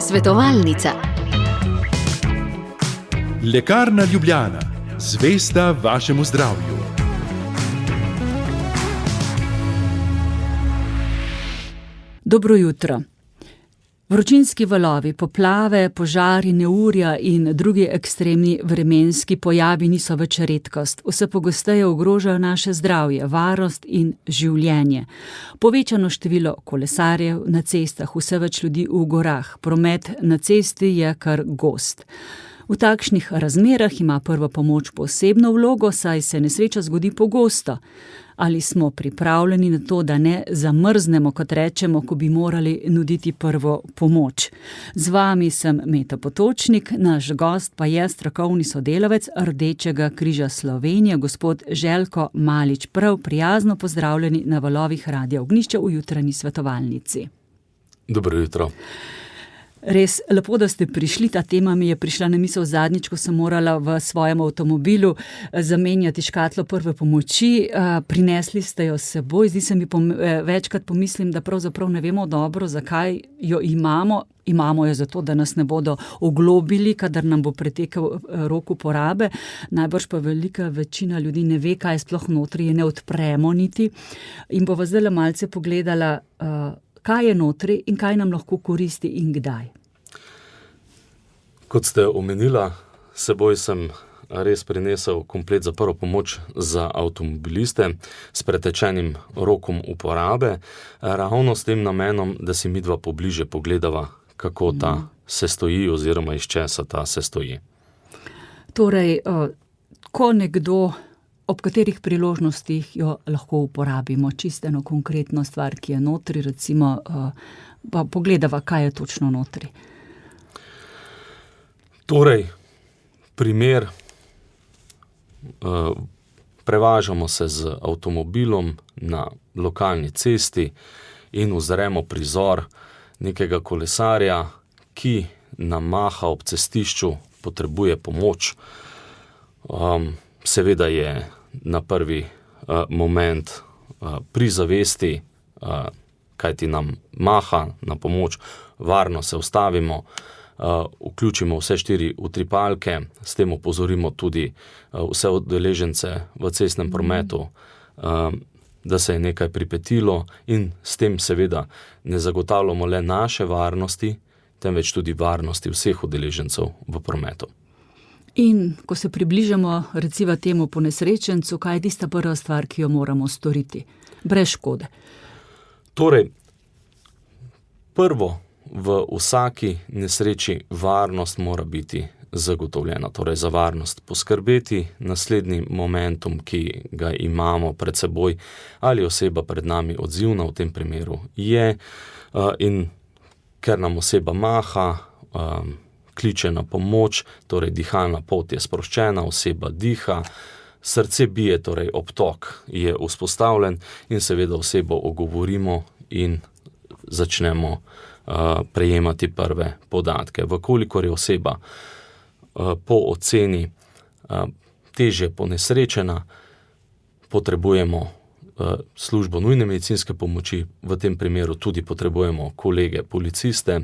Svetovalnica. Lekarna Ljubljana, zvesta vašemu zdravju. Dobro jutro. Vročinski valovi, poplave, požari, neurja in drugi ekstremni vremenski pojavi niso več redkost. Vse pogosteje ogrožajo naše zdravje, varnost in življenje. Povečano število kolesarjev na cestah, vse več ljudi v gorah, promet na cesti je kar gost. V takšnih razmerah ima prva pomoč posebno vlogo, saj se nesreča zgodi pogosto. Ali smo pripravljeni na to, da ne zamrznemo, kot rečemo, ko bi morali nuditi prvo pomoč? Z vami sem Meta Potočnik, naš gost pa je strokovni sodelavec Rdečega križa Slovenije, gospod Željko Malič. Prav prijazno pozdravljeni na valovih Radia Ognjišče v jutranji svetovalnici. Dobro jutro. Res lepo, da ste prišli. Ta tema mi je prišla na misel zadnjič, ko sem morala v svojem avtomobilu zamenjati škatlo prve pomoči. Prinesli ste jo s seboj. Zdi se mi, večkrat pomislim, da pravzaprav ne vemo dobro, zakaj jo imamo. Imamo jo zato, da nas ne bodo oglobili, kadar nam bo pretekel rok uporabe. Najbrž pa velika večina ljudi ne ve, kaj sploh notri je, ne odpremo niti. In bova zdaj malce pogledala, kaj je notri in kaj nam lahko koristi in kdaj. Kot ste omenila, seboj sem res prinesel komplet za prvo pomoč za avtomobiliste s pretečenim rokom uporabe, ravno s tem namenom, da si midva pobliže pogledava, kako ta sestoji oziroma iz česa ta sestoji. Torej, ko nekdo, ob katerih priložnostih jo lahko uporabimo, čisto eno konkretno stvar, ki je notri, recimo, pa pogledava, kaj je točno notri. Torej, primer, prevažamo se z avtomobilom na lokalni cesti in uzremo prizor nekega kolesarja, ki nam maha ob cestišču, potrebuje pomoč. Seveda je na prvi moment pri zavesti, kajti nam maha na pomoč, varno se ustavimo, vključimo vse 4 utripalke, s tem opozorimo tudi vse udeležence v cestnem prometu, da se je nekaj pripetilo in s tem seveda ne zagotavljamo le naše varnosti, temveč tudi varnosti vseh udeležencev v prometu. In ko se približamo recimo temu ponesrečencu, kaj je tista prva stvar, ki jo moramo storiti, brez škode? Torej, prvo v vsaki nesreči varnost mora biti zagotovljena, torej za varnost poskrbeti, naslednji momentum, ki ga imamo pred seboj ali oseba pred nami odzivna v tem primeru je, in ker nam oseba maha, kliče na pomoč, torej dihalna pot je sproščena, oseba diha, srce bije, torej obtok je vzpostavljen in seveda osebo ogovorimo in začnemo prejemati prve podatke. Vkolikor je oseba po oceni težje ponesrečena, potrebujemo službo nujne medicinske pomoči, v tem primeru tudi potrebujemo kolege policiste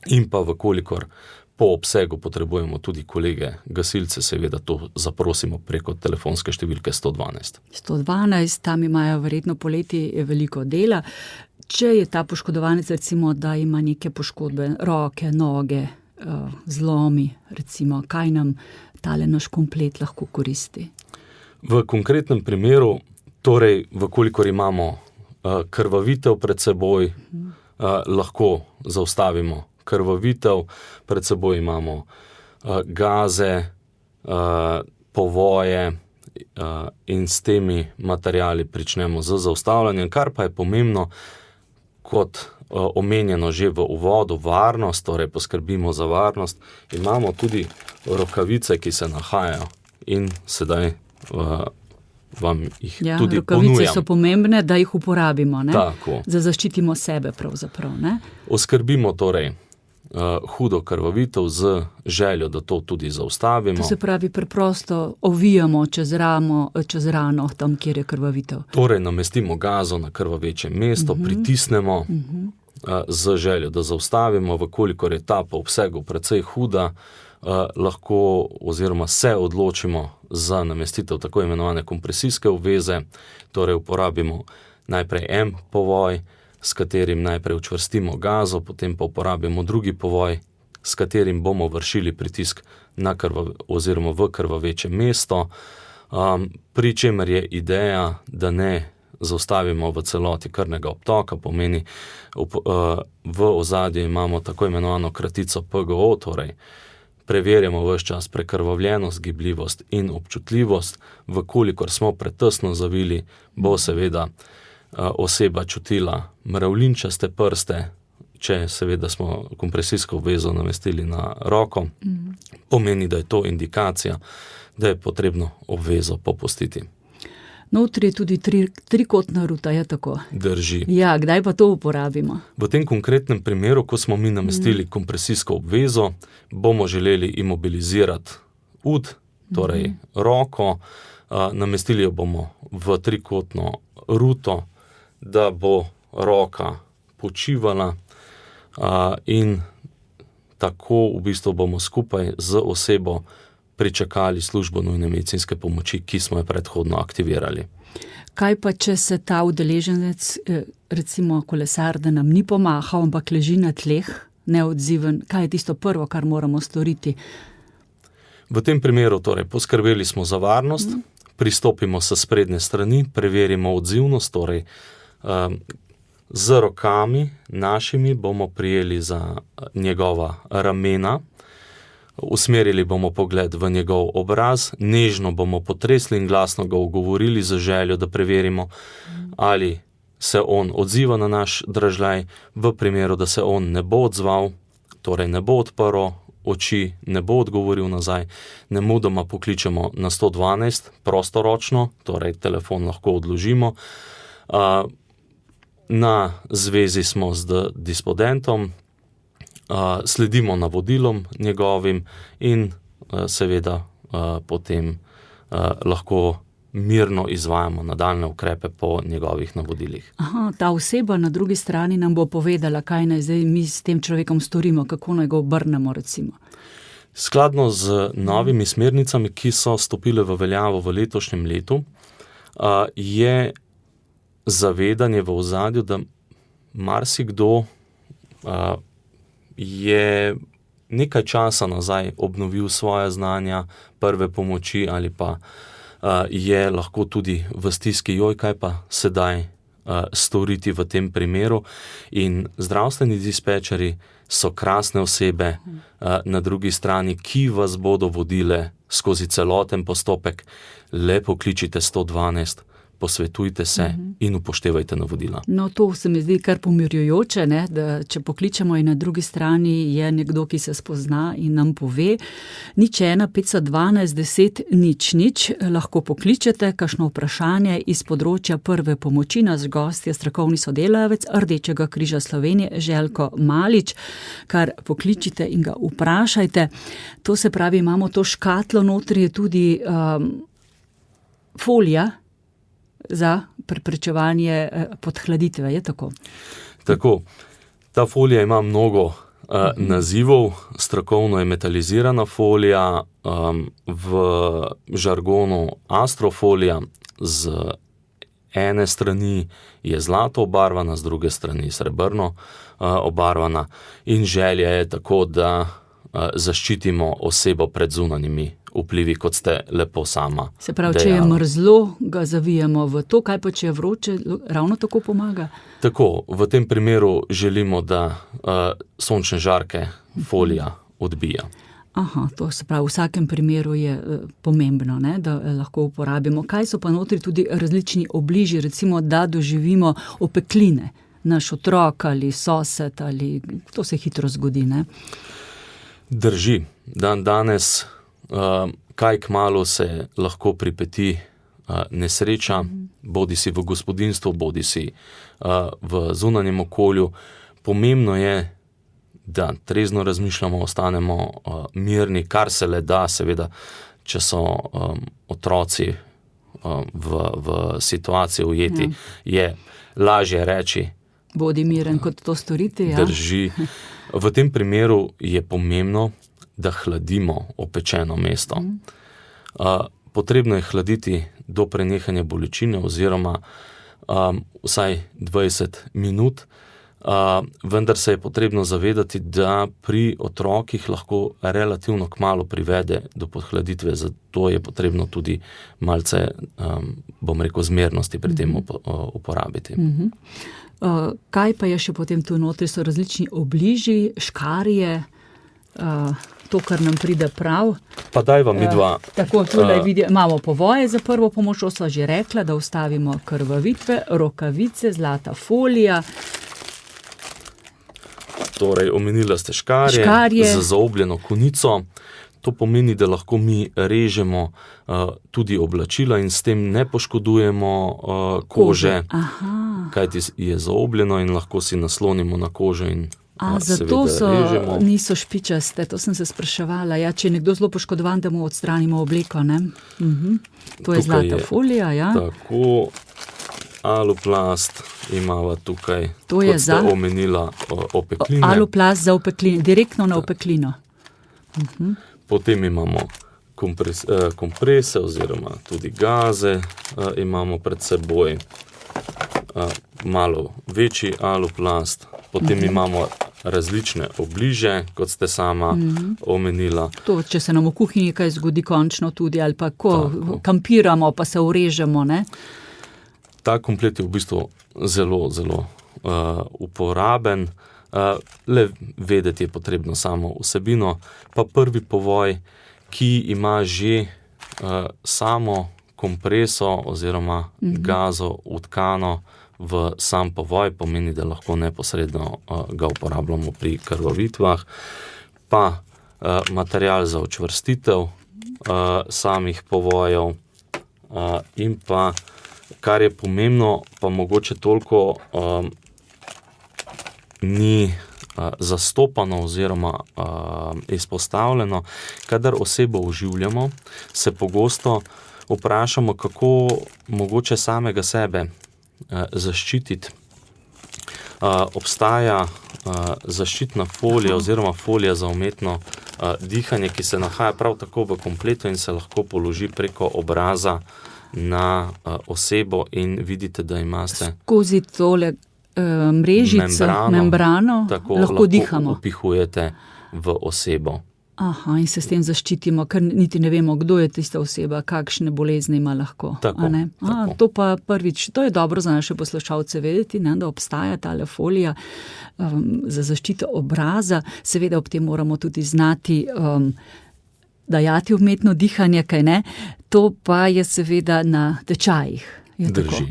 in pa vkolikor po obsegu potrebujemo tudi kolege gasilce, seveda to zaprosimo preko telefonske številke 112. 112, tam imajo verjetno poleti veliko dela. Če je ta poškodovanec, recimo, da ima neke poškodbe, roke, noge, zlomi, recimo, kaj nam tale naš komplet lahko koristi? V konkretnem primeru, torej, vkolikor imamo krvavitev pred seboj, lahko zaustavimo krvavitev, pred seboj imamo gaze, povoje in s temi materiali pričnemo z zaustavljanjem, kar pa je pomembno, kot omenjeno že v uvodu, varnost, torej poskrbimo za varnost, imamo tudi rokavice, ki se nahajajo in sedaj vam jih tudi ponujam. Rokavice so pomembne, da jih uporabimo, ne? Tako. Da zaščitimo sebe pravzaprav, ne? Oskrbimo torej hudo krvavitev z željo, da to tudi zaustavimo. To se pravi, preprosto ovijamo čez rano, tam, kjer je krvavitev. Torej namestimo gazo na krvavečem mestu, pritisnemo z željo, da zaustavimo, vkolikor je ta po obsegu precej huda, lahko oziroma se odločimo za namestitev tako imenovane kompresijske obveze, torej uporabimo najprej en povoj, s katerim najprej učvrstimo gazo, potem pa uporabimo drugi povoj, s katerim bomo vršili pritisk na oziroma v krvaveče mesto, pri čemer je ideja, da ne zaustavimo v celoti krvnega obtoka, pomeni v ozadju imamo tako imenovano kratico PGO, torej preverjamo ves čas prekrvavljenost, gibljivost in občutljivost. Vkolikor smo pretesno zavili, bo seveda oseba čutila mravljinčaste prste, če seveda smo kompresijsko obvezo namestili na roko, pomeni, da je to indikacija, da je potrebno obvezo popustiti. Notri je tudi trikotna ruta, je tako? Drži. Ja, kdaj pa to uporabimo? V tem konkretnem primeru, ko smo mi namestili kompresijsko obvezo, bomo želeli imobilizirati ud, torej roko, namestili jo bomo v trikotno ruto, da bo roka počivala in tako v bistvu bomo skupaj z osebo pričakali službo nujne medicinske pomoči, ki smo jo predhodno aktivirali. Kaj pa, če se ta udeleženec, recimo kolesar, da nam ni pomahal, ampak leži na tleh, neodziven, kaj je tisto prvo, kar moramo storiti? V tem primeru torej poskrbeli smo za varnost, pristopimo s sprednje strani, preverimo odzivnost, torej z rokami našimi bomo prijeli za njegova ramena, usmerili bomo pogled v njegov obraz, nežno bomo potresli in glasno ga ogovorili z željo, da preverimo, ali se on odziva na naš dražljaj. V primeru, da se on ne bo odzval, torej ne bo odprl oči, ne bo odgovoril nazaj, nemudoma pokličemo na 112 prostoročno, torej telefon lahko odložimo. Na zvezi smo z dispodentom, sledimo navodilom njegovim in seveda potem lahko mirno izvajamo nadaljnje ukrepe po njegovih navodilih. Aha, ta oseba na drugi strani nam bo povedala, kaj naj zdaj mi s tem človekom storimo, kako naj ga obrnemo, recimo. Skladno z novimi smernicami, ki so stopile v veljavo v letošnjem letu, je zavedanje v ozadju, da marsikdo je nekaj časa nazaj obnovil svoje znanja prve pomoči ali pa je lahko tudi v stiski, kaj pa sedaj storiti v tem primeru. In zdravstveni dispečeri so krasne osebe na drugi strani, ki vas bodo vodile skozi celoten postopek. Le pokličite 112, posvetujte se in upoštevajte navodila. No, to se mi zdi kar pomirjujoče, ne? Da če pokličemo in na drugi strani je nekdo, ki se spozna in nam pove, 01 512 10 00, lahko pokličete, kakšno vprašanje iz področja prve pomoči, nas gost je strokovni sodelavec Rdečega križa Slovenije Željko Malič, kar pokličite in ga vprašajte. To se pravi, imamo to škatlo, notri je tudi folija za preprečevanje podhladitve, je tako? Tako. Ta folija ima mnogo nazivov. Strokovno je metalizirana folija, v žargonu astrofolija, z ene strani je zlato obarvana, z druge strani srebrno obarvana in želja je tako, da zaščitimo osebo pred zunanjimi vplivi, kot ste lepo sama dejali. Se pravi, če je mrzlo, ga zavijemo v to, kaj pa če je vroče, ravno tako pomaga? Tako, v tem primeru želimo, da sončne žarke folija odbija. Aha, to se pravi, v vsakem primeru je pomembno, ne, da lahko uporabimo. Kaj so pa notri tudi različni obliži, recimo, da doživimo opekline, naš otrok ali sosed, ali to se hitro zgodi, ne? Drži. Danes kaj kmalu se lahko pripeti nesreča, bodisi v gospodinjstvu, bodisi v zunanjem okolju. Pomembno je, da trezno razmišljamo, ostanemo mirni, kar se le da, seveda, če so otroci v situaciji ujeti, je lažje reči, Bodi miren, kot to storiti. Ja? Drži. V tem primeru je pomembno, da hladimo opečeno mesto. Potrebno je hladiti do prenehanja bolečine oziroma vsaj 20 minut, vendar se je potrebno zavedati, da pri otrokih lahko relativno kmalu privede do podhladitve, zato je potrebno tudi malce, zmernosti pri tem uporabiti. Kaj pa je še potem tu notri? So različni obliži, škarje, to, kar nam pride prav. Pa daj vam midva. Tako, tule imamo povoje za prvo pomoč, to sva že rekla, da ustavimo krvavitve, rokavice, zlata folija. Torej, omenila ste škarje z zaobljeno konico. To pomeni, da lahko mi režemo tudi oblačila in s tem ne poškodujemo kože, kajti je zaobljeno in lahko si naslonimo na kožo in zato režemo. Niso špičaste, to sem se spraševala. Ja, če je nekdo zelo poškodovan, da mu odstranimo obleko, ne? To je zlata folija, ja. Tako, aluplast imava tukaj, to je kot ste omenila, opekline. Aluplast za opeklino, direktno na opeklino. Potem imamo komprese oziroma tudi gaze, imamo pred seboj malo večji aluplast, potem imamo različne obliže, kot ste sama omenila. To, če se nam v kuhinji kaj zgodi končno tudi, ali pa ko kampiramo, pa se urežemo, ne? Ta komplet je v bistvu zelo, zelo uporaben, le vedeti je potrebno samo vsebino, pa prvi povoj, ki ima že samo kompreso oziroma gazo vtkano v sam povoj, pomeni, da lahko neposredno ga uporabljamo pri krvavitvah, pa material za učvrstitev samih povojev in pa, kar je pomembno, pa mogoče toliko ni zastopano oziroma izpostavljeno, kadar osebo oživljamo, se pogosto vprašamo, kako mogoče samega sebe zaščititi. Obstaja zaščitna folija oziroma folija za umetno dihanje, ki se nahaja prav tako v kompletu in se lahko položi preko obraza na osebo in vidite, da imate skozi tole mrežico, membrano, lahko dihamo. Tako upihujete v osebo. In se s tem zaščitimo, ker niti ne vemo, kdo je tista oseba, kakšne bolezni ima lahko. Tako. To pa prvič, to je dobro za naše poslušalce vedeti, ne, da obstaja tale folija za zaščito obraza. Seveda ob tem moramo tudi znati dajati umetno dihanje, kaj ne. To pa je seveda na tečajih. Drži.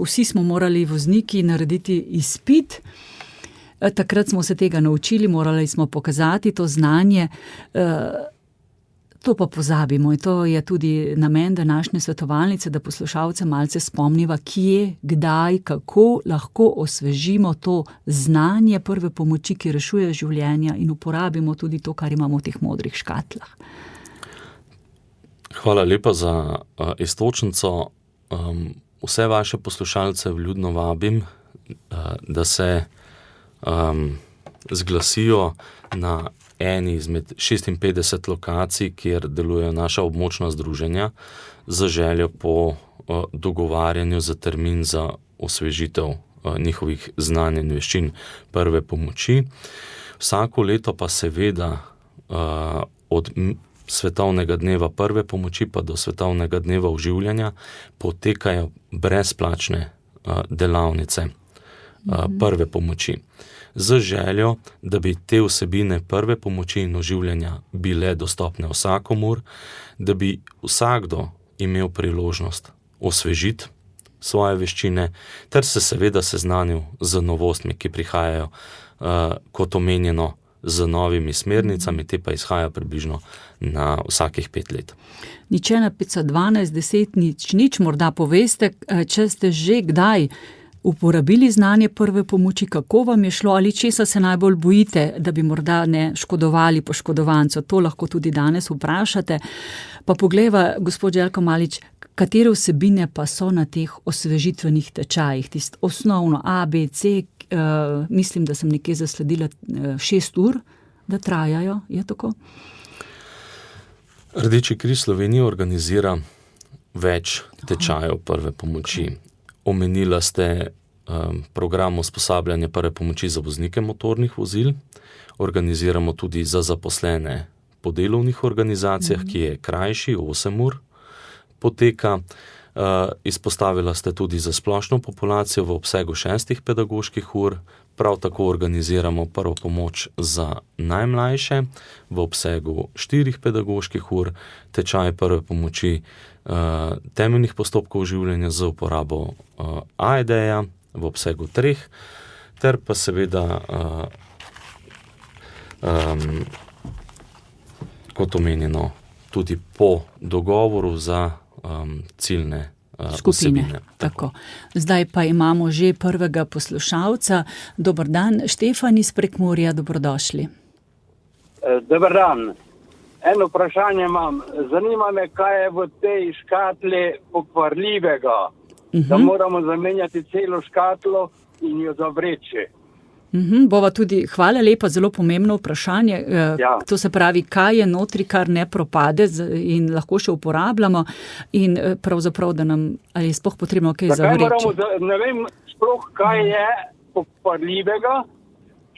Vsi smo morali vozniki narediti izpit. Takrat smo se tega naučili, morali smo pokazati to znanje, to pa pozabimo in to je tudi namen današnje svetovalnice, da poslušalce malce spomniva, kje, kdaj, kako lahko osvežimo to znanje prve pomoči, ki rešuje življenja in uporabimo tudi to, kar imamo v teh modrih škatlah. Hvala lepa za iztočnico. Vse vaše poslušalce vljudno vabim, da se zglasijo na eni izmed 56 lokacij, kjer delujejo naša območna združenja, za željo po dogovarjanju za termin za osvežitev njihovih znanj in veščin prve pomoči. Vsako leto pa seveda od svetovnega dneva prve pomoči pa do svetovnega dneva oživljanja potekajo brezplačne delavnice prve pomoči. Z željo, da bi te vsebine prve pomoči in oživljanja bile dostopne vsakomur, da bi vsakdo imel priložnost osvežiti svoje veščine, ter se seveda seznanil z novostmi, ki prihajajo, kot omenjeno, z novimi smernicami, te pa izhajajo približno na vsakih 5 let. Nič 1, 5, 12, 10, nič, morda poveste, če ste že kdaj uporabili znanje prve pomoči, kako vam je šlo ali česa se najbolj bojite, da bi morda ne škodovali poškodovancu. To lahko tudi danes vprašate. Pa poglejva, gospod Željko Malič, Katere vsebine pa so na teh osvežitvenih tečajih? Tisto osnovno A, B, C, mislim, da sem nekje zasledila 6 ur, da trajajo, je tako? Rdeči križ Slovenije organizira več tečajev prve pomoči. Omenila ste program usposabljanja prve pomoči za voznike motornih vozil. Organiziramo tudi za zaposlene po delovnih organizacijah, ki je krajši, 8 ur poteka. Izpostavila ste tudi za splošno populacijo v obsegu 6 pedagoških ur. Prav tako organiziramo prvo pomoč za najmlajše v obsegu 4 pedagoških ur, tečaj prve pomoči temeljnih postopkov življenja z uporabo AED-ja v obsegu 3, ter pa seveda kot omenjeno tudi po dogovoru za ciljne skupine. Tako. Zdaj pa imamo že prvega poslušalca. Dober dan, Štefan iz Prekmurja, dobrodošli. Dober dan. Eno vprašanje imam. Zanima me, kaj je v tej škatli pokvarljivega, da moramo zamenjati celo škatlo in jo zavreči. Bova tudi, hvala lepa, zelo pomembno vprašanje. Ja. To se pravi, kaj je notri, kar ne propade in lahko še uporabljamo in pravzaprav, da nam, ali je sploh potrebno kaj zavreči. Ne vem sploh, kaj je pokvarljivega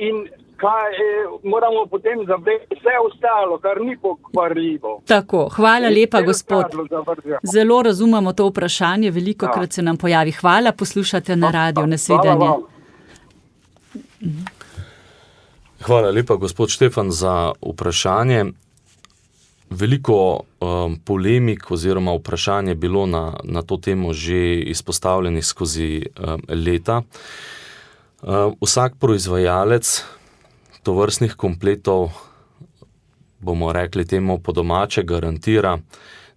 in kaj moramo potem zavreči vse ostalo, kar ni pokvarljivo. Tako, hvala lepa, gospod. Zelo razumemo to vprašanje, veliko krat se nam pojavi. Hvala, poslušate na radio, nasvidenje. Hvala lepa, gospod Štefan, za vprašanje. Veliko polemik oziroma vprašanje je bilo na to temo že izpostavljenih skozi leta. Vsak proizvajalec tovrstnih kompletov, bomo rekli temu po domače, garantira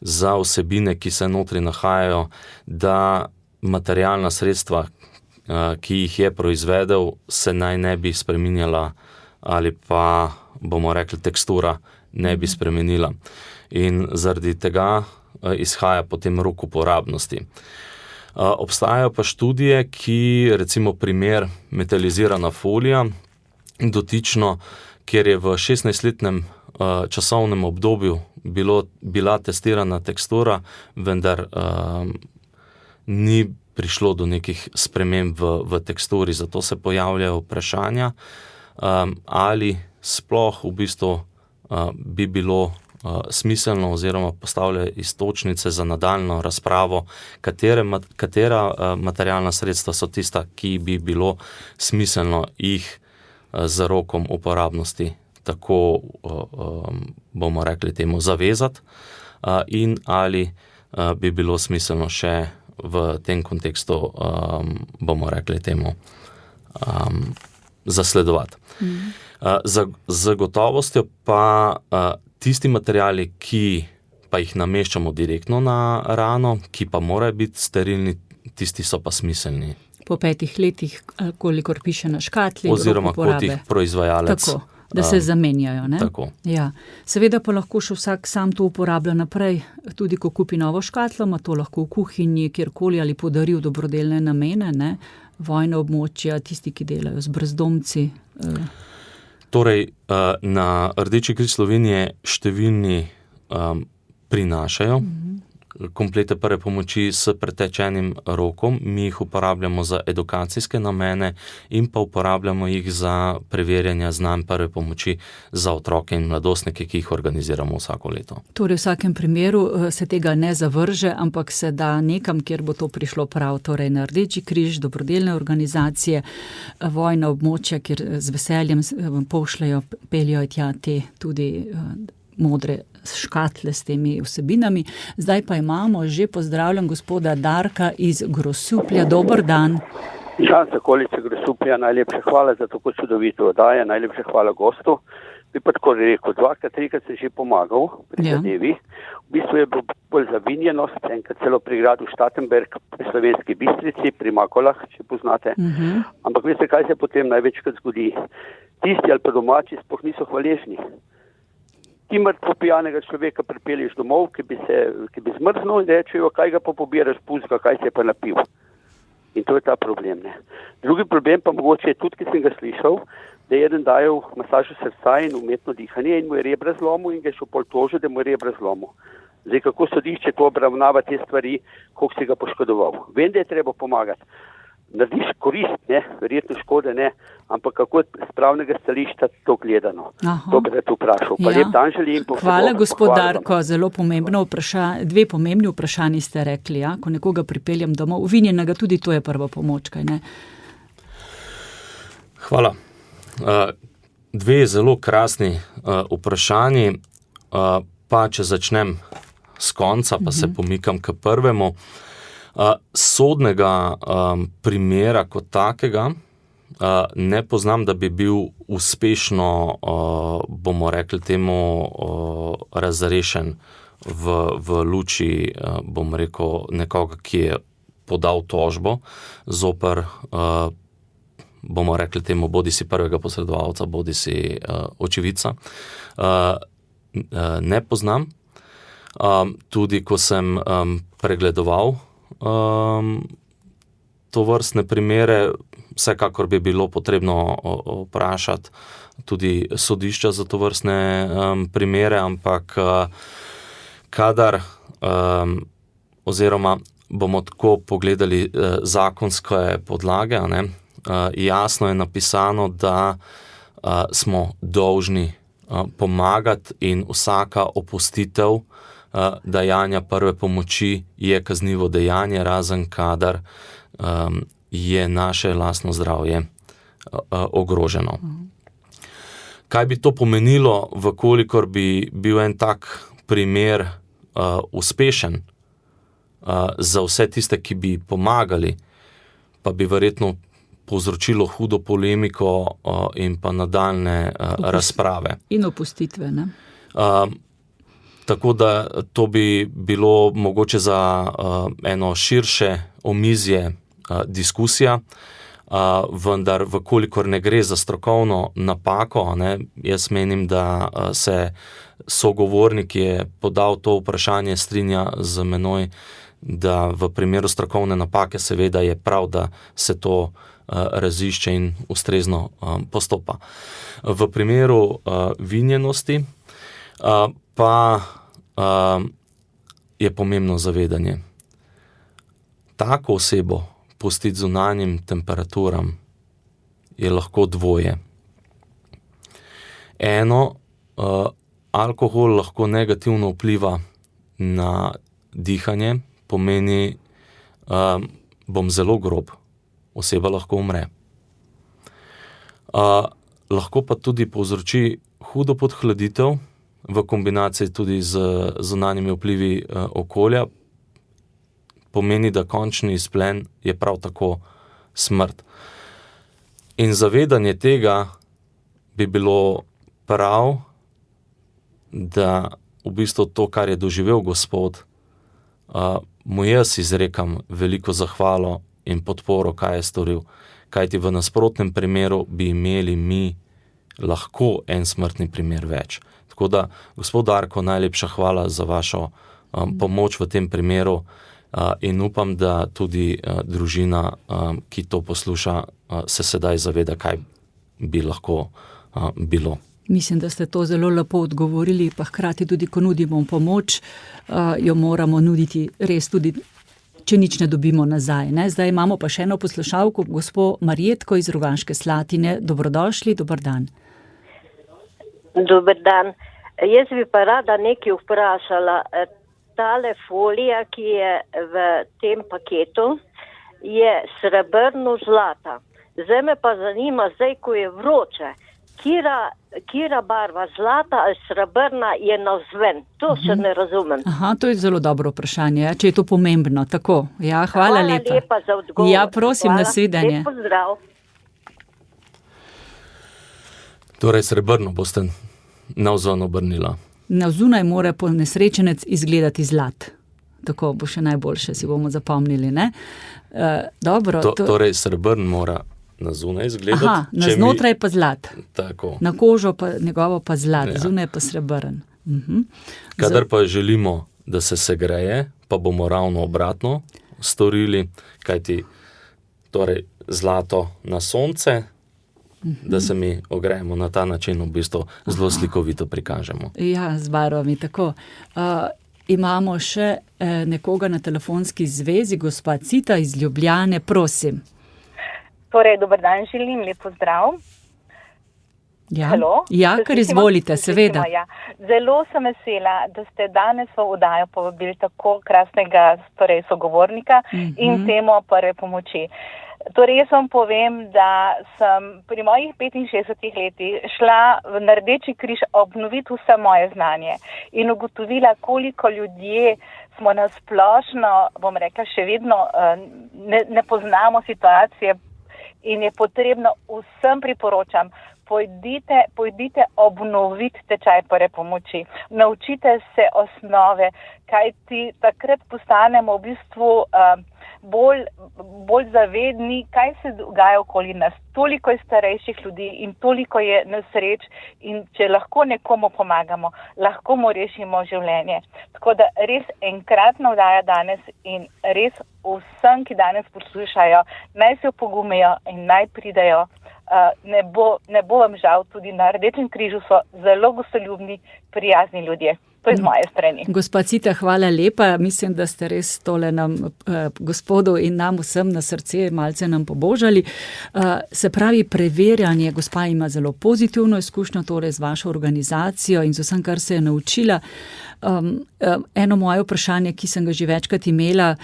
za vsebine, ki se notri nahajajo, da materialna sredstva, ki jih je proizvedel, se naj ne bi spreminjala ali pa, bomo rekli, tekstura ne bi spremenila. In zaradi tega izhaja potem rok uporabnosti. Obstajajo pa študije, ki, recimo primer metalizirana folija, dotično, kjer je v 16-letnem časovnem obdobju bila testirana tekstura, vendar ni prišlo do nekih sprememb v teksturi, zato se pojavljajo vprašanja, ali sploh v bistvu bi bilo smiselno oziroma postavlja iztočnice za nadaljnjo razpravo, katera materialna sredstva so tista, ki bi bilo smiselno jih z rokom uporabnosti tako, bomo rekli temu, zavezati, in ali bi bilo smiselno še v tem kontekstu, bomo rekli temu, zasledovati. Z gotovostjo pa tisti materiali, ki pa jih nameščamo direktno na rano, ki pa morajo biti sterilni, tisti so pa smiselni. Po 5 letih, kolikor piše na škatli, oziroma kot jih proizvajalec. Tako, da se zamenjajo. Ne? Tako. Ja. Seveda pa lahko še vsak sam to uporablja naprej, tudi ko kupi novo škatlo, ima to lahko v kuhinji, kjerkoli, ali podari v dobrodelne namene, ne? Vojna območja, tisti, ki delajo z brezdomci. Torej, na Rdeči križ Slovenije številni prinašajo komplete prve pomoči s pretečenim rokom. Mi jih uporabljamo za edukacijske namene in pa uporabljamo jih za preverjanje znanj prve pomoči za otroke in mladostnike, ki jih organiziramo vsako leto. Torej, v vsakem primeru se tega ne zavrže, ampak se da nekam, kjer bo to prišlo prav, torej na Rdeči križ, dobrodelne organizacije, vojna območja, kjer z veseljem pošljajo, peljajo tja te tudi modre škatle s temi vsebinami. Zdaj pa imamo že, pozdravljam gospoda Darka iz Grosuplja. Dober dan. Ja, z okolice Grosuplja, najlepša hvala za tako čudovito oddajo, najlepša hvala gostu. Bi pa tako rekel, 2-krat, 3-krat sem že pomagal pri zadevi. V bistvu je bilo bolj zavinjenost, enkrat celo pri gradu Štatenberg, pri Slovenski Bistrici, pri Makolah, če poznate. Ampak veste, kaj se potem največkrat zgodi? Tisti ali pa domači sploh niso hvaležni. ti mrtvo pijanega človeka pripelješ domov, ki bi zmrznil in rečejo, kaj ga pa pobiraš, pusti ga, kaj se je pa napil. In to je ta problem, ne. Drugi problem pa mogoče je tudi, ki sem ga slišal, da je eden dajal masažo srca in umetno dihanje in mu je rebra zlomil in ga je šel pol tožil, da mu je rebra zlomil. Zdaj, kako sodišče to obravnava te stvari, koliko si ga poškodoval. Vem, da je treba pomagati. Narediš korist, ne, verjetno škode ne, ampak kako z pravnega stališča to gledano. To bi rad vprašal. Pa lep dan želim. Hvala, gospod Darko, zelo pomembno vprašanje. 2 pomembni vprašanji ste rekli, ja? Ko nekoga pripeljem domov, vinjenega, tudi to je prva pomoč, kaj ne? Hvala. 2 zelo krasni vprašanji, pa če začnem s konca, pa se pomikam k prvemu. Sodnega primera kot takega ne poznam, da bi bil uspešno, bomo rekli temu, razrešen v luči, bom rekel, nekoga, ki je podal tožbo zoper, bomo rekli temu, bodisi prvega posredovalca, bodisi očividca. Ne poznam. Tudi ko sem pregledoval to vrstne primere, vsekakor bi bilo potrebno vprašati tudi sodišča za to vrstne primere, ampak kadar oziroma bomo tako pogledali zakonske podlage, ne, jasno je napisano, da smo dolžni pomagati in vsaka opustitev dajanja prve pomoči je kaznivo dejanje, razen kadar je naše lastno zdravje ogroženo. Kaj bi to pomenilo, vkolikor bi bil en tak primer uspešen za vse tiste, ki bi pomagali, pa bi verjetno povzročilo hudo polemiko in pa nadaljne razprave. In opustitve, ne? Tako da to bi bilo mogoče za eno širše omizje diskusija, vendar vkolikor ne gre za strokovno napako, ne, jaz menim, da se sogovornik, ki je podal to vprašanje, strinja z menoj, da v primeru strokovne napake seveda je prav, da se to razišče in ustrezno postopa. V primeru vinjenosti pa je pomembno zavedanje. Tako osebo pustiti zunanjim temperaturam je lahko dvoje. Eno, alkohol lahko negativno vpliva na dihanje, pomeni, bom zelo grob, oseba lahko umre. Lahko pa tudi povzroči hudo podhladitev, v kombinaciji tudi z zunanjimi vplivi okolja, pomeni, da končni izplen je prav tako smrt. In zavedanje tega bi bilo prav, da v bistvu to, kar je doživel Gospod, mu jaz izrekam veliko zahvalo in podporo, kaj je storil. Kajti v nasprotnem primeru bi imeli mi lahko en smrtni primer več. Tako da, gospod Darko, najlepša hvala za vašo pomoč v tem primeru in upam, da tudi družina, ki to posluša, se sedaj zaveda, kaj bi lahko bilo. Mislim, da ste to zelo lepo odgovorili, pa hkrati tudi, ko nudimo pomoč, jo moramo nuditi res tudi, če nič ne dobimo nazaj. Ne? Zdaj imamo pa še eno poslušalko, gospo Marjetko iz Rogaške Slatine. Dobrodošli, dober dan. Dober dan. Jaz bi pa rada nekaj vprašala. Tale folija, ki je v tem paketu, je srebrno zlata. Zdaj me pa zanima, zdaj, ko je vroče, kira barva, zlata ali srebrna, je navzven. To se ne razumem. Aha, to je zelo dobro vprašanje, ja, če je to pomembno. Tako, ja, hvala lepa. Hvala lepa za odgovor. Ja, prosim, hvala. Nasvidenje. Lep pozdrav. Torej, srebrno boste navzven obrnila. Navzunaj mora ponesrečenec izgledati zlat. Tako bo še najboljše, si bomo zapomnili, ne? Dobro. Torej, srebrn mora na zunaj izgledati. Aha, na znotraj pa zlat. Tako. Na kožo pa njegovo pa zlat, zunaj pa srebrn. Kadar pa želimo, da se segreje, pa bomo ravno obratno storili, kajti torej zlato na sonce, da se mi ogrejemo na ta način, v bistvu zelo slikovito prikažemo. Ja, z barvami, tako. Imamo še nekoga na telefonski zvezi, gospa Cita iz Ljubljane, prosim. Torej, dober dan želim, lep pozdrav. Ja, Halo? ja, kar izvolite, seveda. Ja. Zelo sem vesela, da ste danes v oddajo povabili tako krasnega sogovornika in temo prve pomoči. Torej, jaz vam povem, da sem pri mojih 65 letih šla na Rdeči križ obnoviti vse moje znanje in ugotovila, koliko ljudje smo na splošno, bom rekla, še vedno ne poznamo situacije in je potrebno, vsem priporočam, pojdite obnoviti tečaj prve pomoči. Naučite se osnove, kajti takrat postanemo v bistvu bolj zavedni, kaj se dogaja okoli nas. Toliko je starejših ljudi in toliko je nesreč in če lahko nekomu pomagamo, lahko mu rešimo življenje. Tako da res enkratna oddaja danes in res vsem, ki danes poslušajo, naj se opogumijo in naj pridejo. Ne bo vam žal, tudi na Rdečem križu so zelo gostoljubni, prijazni ljudje. To je z moje strani. Gospa Cita, hvala lepa. Mislim, da ste res tole nam, gospodu in nam vsem na srce malce nam pobožali. Se pravi, preverjanje, gospa ima zelo pozitivno izkušnjo torej z vašo organizacijo in z vsem, kar se je naučila. Eno moje vprašanje, ki sem ga že večkrat imela,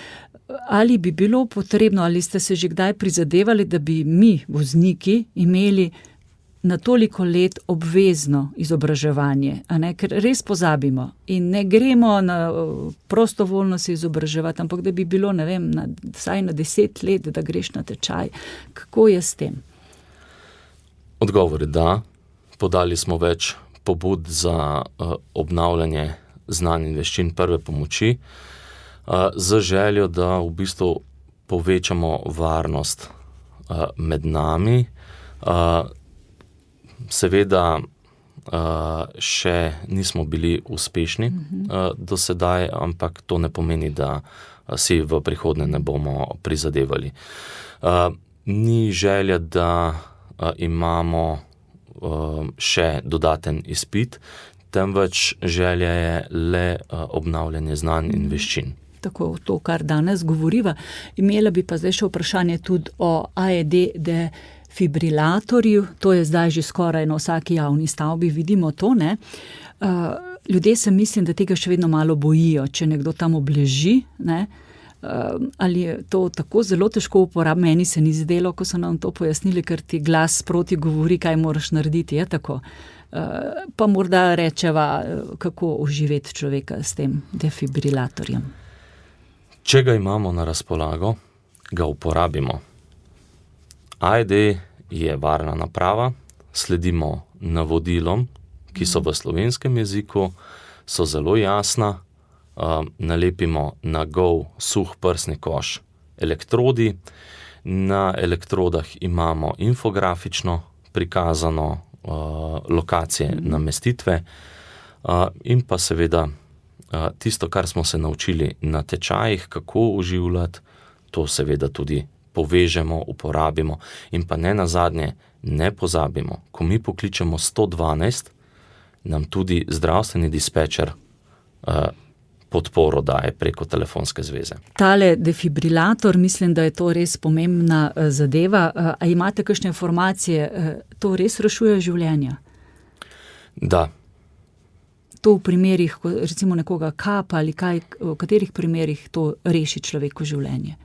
ali bi bilo potrebno, ali ste se že kdaj prizadevali, da bi mi, vozniki, imeli na toliko let obvezno izobraževanje, ker res pozabimo in ne gremo na prostovoljno se izobraževati, ampak da bi bilo, ne vem, vsaj na 10 let, da greš na tečaj. Kako je s tem? Odgovor je da. Podali smo več pobud za obnavljanje znanj in veščin prve pomoči, z željo, da v bistvu povečamo varnost med nami. Seveda še nismo bili uspešni do sedaj, ampak to ne pomeni, da si v prihodnje ne bomo prizadevali. Ni želja, da imamo še dodaten izpit, temveč želja je le obnavljanje znanj in veščin. Tako to, kar danes govoriva. Imela bi pa zdaj še vprašanje tudi o AED defibrilatorju. To je zdaj že skoraj na vsaki javni stavbi, vidimo to, ne? Ljudje se mislim, da tega še vedno malo bojijo, če nekdo tam obleži, ne? Ali je to tako zelo težko uporabiti? Meni se ni zdelo, ko so nam to pojasnili, ker ti glas sproti govori, kaj moraš narediti, je tako? Pa morda rečeva, kako oživeti človeka s tem defibrilatorjem. Če ga imamo na razpolago, ga uporabimo. AED je varna naprava, sledimo navodilom, ki so v slovenskem jeziku, so zelo jasna, nalepimo na gol suh prsni koš elektrodi, na elektrodah imamo infografično prikazano lokacije namestitve in pa seveda tisto, kar smo se naučili na tečajih, kako oživljati, to seveda tudi povežemo, uporabimo in pa ne nazadnje ne pozabimo, ko mi pokličemo 112, nam tudi zdravstveni dispečer podporo daje preko telefonske zveze. Tale defibrilator, mislim, da je to res pomembna zadeva. A imate kakšne informacije, to res rešuje življenja? Da. To v primerih, ko recimo nekoga kapa ali kaj, v katerih primerih to reši človeku življenje?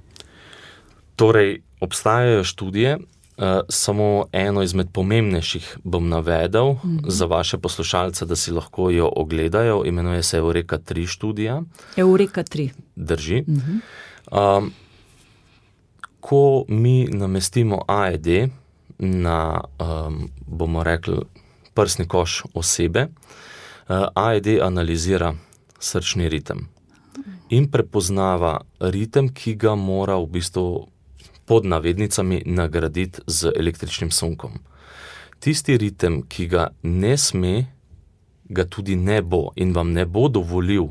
Torej, obstajajo študije, samo eno izmed pomembnejših bom navedel za vaše poslušalce, da si lahko jo ogledajo, imenuje se Eureka 3 študija. Eureka 3. Drži. Ko mi namestimo AED na, bomo rekli, prsni koš osebe, AED analizira srčni ritem in prepoznava ritem, ki ga mora v bistvu pod navednicami nagraditi z električnim sunkom. Tisti ritem, ki ga ne sme ga tudi ne bo in vam ne bo dovolil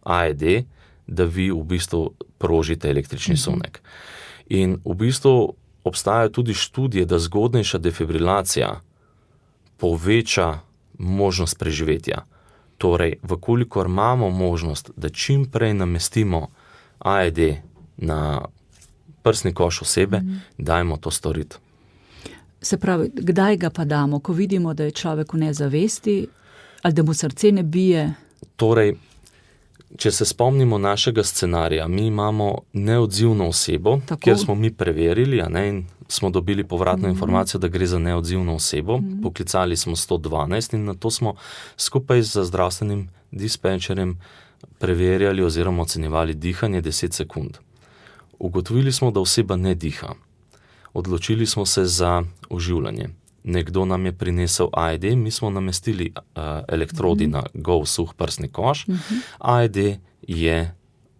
AED, da vi v bistvu prožite električni sunek. In v bistvu obstajajo tudi študije, da zgodnejša defibrilacija poveča možnost preživetja. Torej, vkolikor imamo možnost, da čim prej namestimo AED na prsni koš osebe, dajmo to storiti. Se pravi, kdaj ga pa damo, ko vidimo, da je človek v nezavesti ali da mu srce ne bije? Torej, če se spomnimo našega scenarija, mi imamo neodzivno osebo, kjer smo mi preverili, in smo dobili povratno informacijo, da gre za neodzivno osebo, poklicali smo 112 in nato smo skupaj z zdravstvenim dispečerjem preverjali oziroma ocenjevali dihanje 10 sekund. Ugotovili smo, da oseba ne diha. Odločili smo se za oživljanje. Nekdo nam je prinesel AED, mi smo namestili elektrodi na gol suh prsni koš, AED je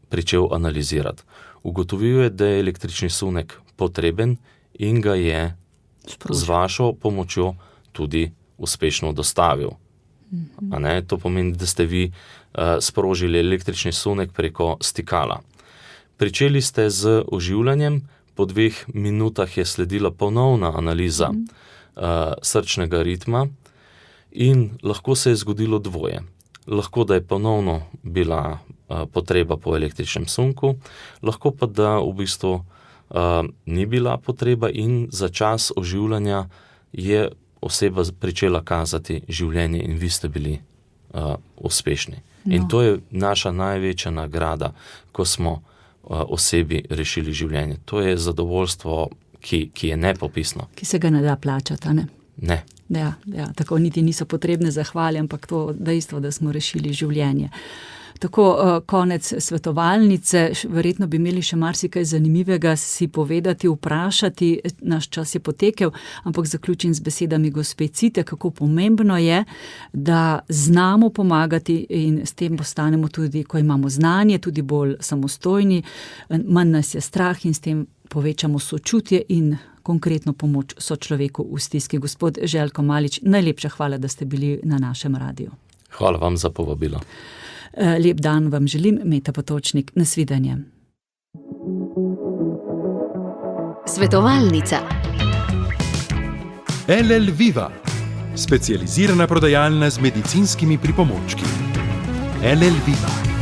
pričel analizirati. Ugotovil je, da je električni sunek potreben in ga je z vašo pomočjo tudi uspešno dostavil. To pomeni, da ste vi sprožili električni sunek preko stikala. Pričeli ste z oživljanjem, po 2 minutah je sledila ponovna analiza srčnega ritma in lahko se je zgodilo dvoje. Lahko, da je ponovno bila potreba po električnem sunku, lahko pa, da v bistvu ni bila potreba in za čas oživljanja je oseba pričela kazati življenje in vi ste bili uspešni. In to je naša največja nagrada, ko smo osebi rešili življenje. To je zadovoljstvo, ki je nepopisno. Ki se ga ne da plačati, ne? Ne. Ja, tako niti niso potrebne zahvale, ampak to dejstvo, da smo rešili življenje. Tako, konec svetovalnice, verjetno bi imeli še marsikaj zanimivega si povedati, vprašati, naš čas je potekel, ampak zaključim z besedami gospe Cite, kako pomembno je, da znamo pomagati in s tem postanemo tudi, ko imamo znanje, tudi bolj samostojni, manj nas je strah in s tem povečamo sočutje in konkretno pomoč sočloveku v stiski. Gospod Željko Malič, najlepša hvala, da ste bili na našem radiju. Hvala vam za povabilo. Lep dan vam želim, Meta Potočnik, nasvidenje. Svetovalnica. LL Viva, specializirana prodajalna z medicinskimi pripomočki. LL Viva.